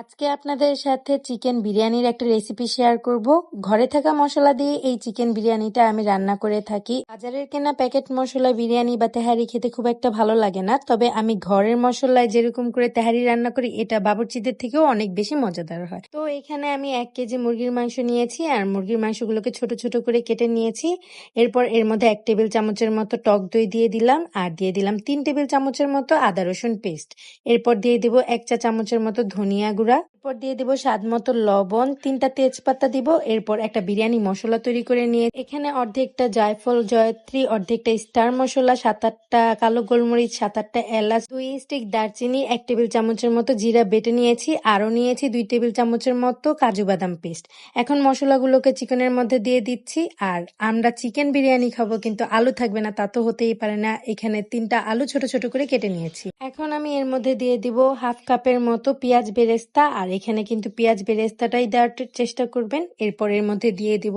আজকে আপনাদের সাথে চিকেন বিরিয়ানির একটা রেসিপি শেয়ার করব। ঘরে থাকা মশলা দিয়ে এই চিকেন বিরিয়ানিটা আমি রান্না করে থাকি। বাজারের কেনা প্যাকেট মশলা বিরিয়ানি বা তেহারি খেতে খুব একটা ভালো লাগে না, তবে আমি ঘরের মশলায় যেরকম করে তেহারি রান্না করি এটা বাবুর্চিদের থেকেও অনেক বেশি মজাদার হয়। তো এখানে আমি 1 কেজি মুরগির মাংস নিয়েছি আর মুরগির মাংসগুলোকে ছোট ছোট করে কেটে নিয়েছি। এরপর এর মধ্যে 1 টেবিল চামচের মতো টক দই দিয়ে দিলাম আর দিয়ে দিলাম 3 টেবিল চামচের মতো আদা রসুন পেস্ট। এরপর দিয়ে দিব 1 চা চামচের মতো ধনিয়া গুঁড়া। এরপর দিয়ে দিব স্বাদ মতো লবণ, 3টা তেজপাতা দিব। এরপর একটা বিরিয়ানি মশলা তৈরি করে নিয়ে এখানে অর্ধেকটা জায়ফল জয়ত্রী, অর্ধেকটা স্টার মশলা, 7-8টা কালো গোলমরিচ, 7-8টা এলাচ, 2 স্টিক দারচিনি, 1 টেবিল চামচের মতো জিরা বেটে নিয়েছি। আরও নিয়েছি 2 টেবিল চামচের মতো কাজু বাদাম পেস্ট। এখন মশলাগুলোকে চিকেনের মধ্যে দিয়ে দিচ্ছি। আর আমরা চিকেন বিরিয়ানি খাবো কিন্তু আলু থাকবে না, তা তো হতেই পারে না। এখানে 3টা আলু ছোট ছোট করে কেটে নিয়েছি। এখন আমি এর মধ্যে দিয়ে দিব হাফ কাপের মতো পেঁয়াজ বেরেস্তা, আর এখানে কিন্তু পেঁয়াজ বেরেস্তাটাই দেওয়ার চেষ্টা করবেন। এরপর এর মধ্যে দিয়ে দিব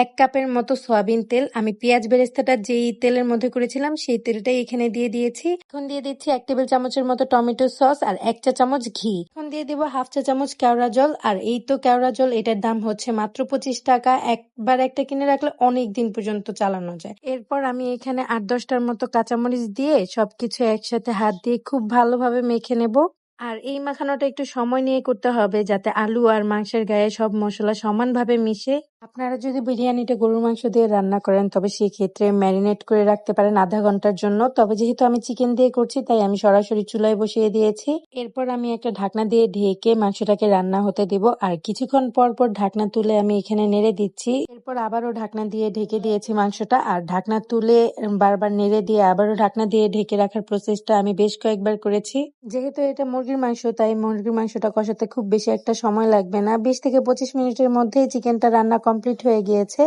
1 কাপের মতো সয়াবিন তেল। আমি পেঁয়াজ বেরেস্তাটা যেই তেলের মধ্যে করেছিলাম সেই তেলটাই এখানে দিয়ে দিয়েছি। এখন দিয়ে দিচ্ছি 1 টেবিল চামচের মতো টমেটো সস আর 1 চা চামচ ঘি। এখন দিয়ে দিব হাফ চা চামচ কেওড়া জল। আর এই তো কেওড়া জল, এটার দাম হচ্ছে মাত্র 25 টাকা। একবার একটা কিনে রাখলে অনেক দিন পর্যন্ত চালানো যায়। এরপর আমি এখানে 8-10টার মতো কাঁচামরিচ দিয়ে সবকিছু একসাথে হাত দিয়ে খুব ভালোভাবে মেখে নেব। আর এই মাখানোটা একটু সময় নিয়ে করতে হবে যাতে আলু আর মাংসের গায়ে সব মশলা সমানভাবে মিশে। আপনারা যদি বিরিয়ানিটা গরুর মাংস দিয়ে রান্না করেন তবে সেই ক্ষেত্রে ম্যারিনেট করে রাখতে পারেন আধা ঘন্টার জন্য, তবে যেহেতু আমি চিকেন দিয়ে করছি তাই আমি সরাসরি চুলায় বসিয়ে দিয়েছি। এরপর আমি একটা ঢাকনা দিয়ে ঢেকে মাংসটাকে রান্না হতে দিব। আর কিছুক্ষণ পর পর ঢাকনা তুলে আমি এখানে নেড়ে দিচ্ছি। এরপর আবারও ঢাকনা দিয়ে ঢেকে দিয়েছি মাংসটা। আর ঢাকনা তুলে বারবার নেড়ে দিয়ে আবারও ঢাকনা দিয়ে ঢেকে রাখার প্রসেসটা আমি বেশ কয়েকবার করেছি। যেহেতু এটা মুরগির মাংস তাই মুরগির মাংসটা কষাতে খুব বেশি একটা সময় লাগবে না, 20 থেকে 25 মিনিটের মধ্যেই চিকেনটা রান্না কমপ্লিট হয়ে গিয়েছে।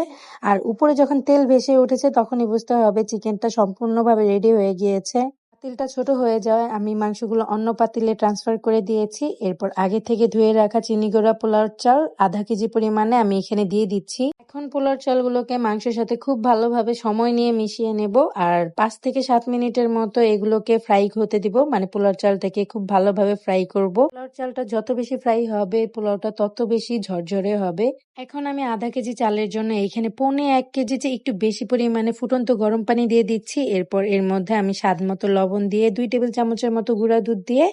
আর উপরে যখন তেল ভেসে উঠেছে তখনই বুঝতে হবে চিকেনটা সম্পূর্ণভাবে রেডি হয়ে গিয়েছে। পাতিলটা ছোট হয়ে যাওয়ায় আমি মাংসগুলো অন্য পাতিলে ট্রান্সফার করে দিয়েছি। এরপর আগে থেকে ধুয়ে রাখা চিনি গুঁড়া পোলাওর চাল আধা কেজি পরিমাণে আমি এখানে দিয়ে দিচ্ছি। এখন পোলাওর চালগুলোকে মাংসের সাথে খুব ভালোভাবে সময় নিয়ে মিশিয়ে নেব। আর 5 থেকে 7 মিনিটের মতো এগুলোকে ফ্রাই হতে দিব, মানে পোলাওর চালটাকে খুব ভালোভাবে ফ্রাই করব। পোলাওর চালটা যত বেশি ফ্রাই হবে পোলাওটা তত বেশি ঝরঝরে হবে। এখন আমি আধা কেজি চালের জন্য এখানে 1.25 কেজি একটু বেশি পরিমাণে ফুটন্ত গরম পানি দিয়ে দিচ্ছি। এরপর এর মধ্যে আমি স্বাদ মতো লবণ দিয়ে 2 টেবিল চামচের মতো গুঁড়া দুধ দিয়ে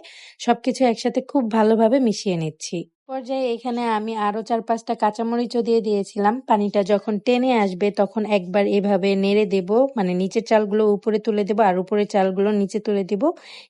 সবকিছু একসাথে খুব ভালোভাবে মিশিয়ে নিচ্ছি। পর্যায়ে এখানে আমি আরো 4-5টা কাঁচামরিচও দিয়ে দিয়েছিলাম। পানিটা যখন টেনে আসবে তখন একবার এভাবে নেড়ে দেব, মানে নিচের চালগুলো উপরে তুলে দেব আর উপরের চালগুলো নিচে তুলে দেব।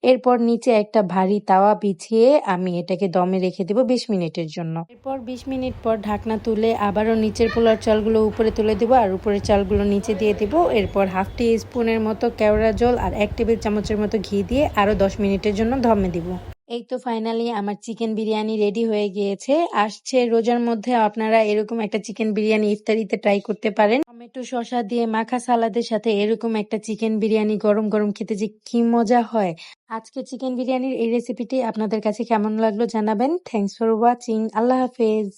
এরপর নিচে একটা ভারী তাওয়া বিছিয়ে আমি এটাকে দমে রেখে দেব 20 মিনিটের জন্য। এরপর 20 মিনিট পর ঢাকনা তুলে আবারও নিচের পোলার চালগুলো উপরে তুলে দেব আর উপরের চালগুলো নিচে দিয়ে দেব। এরপর হাফ টি স্পুনের মতো কেওড়া জল আর 1 টেবিল চামচের মতো ঘি দিয়ে আরো 10 মিনিটের জন্য দমে দিব। এই তো ফাইনালি আমার চিকেন বিরিয়ানি রেডি হয়ে গিয়েছে। আসছে রোজার মধ্যে আপনারা এরকম একটা চিকেন বিরিয়ানি ইফতারিতে ট্রাই করতে পারেন। টমেটো শসা দিয়ে মাখা সালাদের সাথে এরকম একটা চিকেন বিরিয়ানি গরম গরম খেতে যে কি মজা হয়। আজকে চিকেন বিরিয়ানির এই রেসিপিটি আপনাদের কাছে কেমন লাগলো জানাবেন। Thanks for watching. আল্লাহ হাফেজ।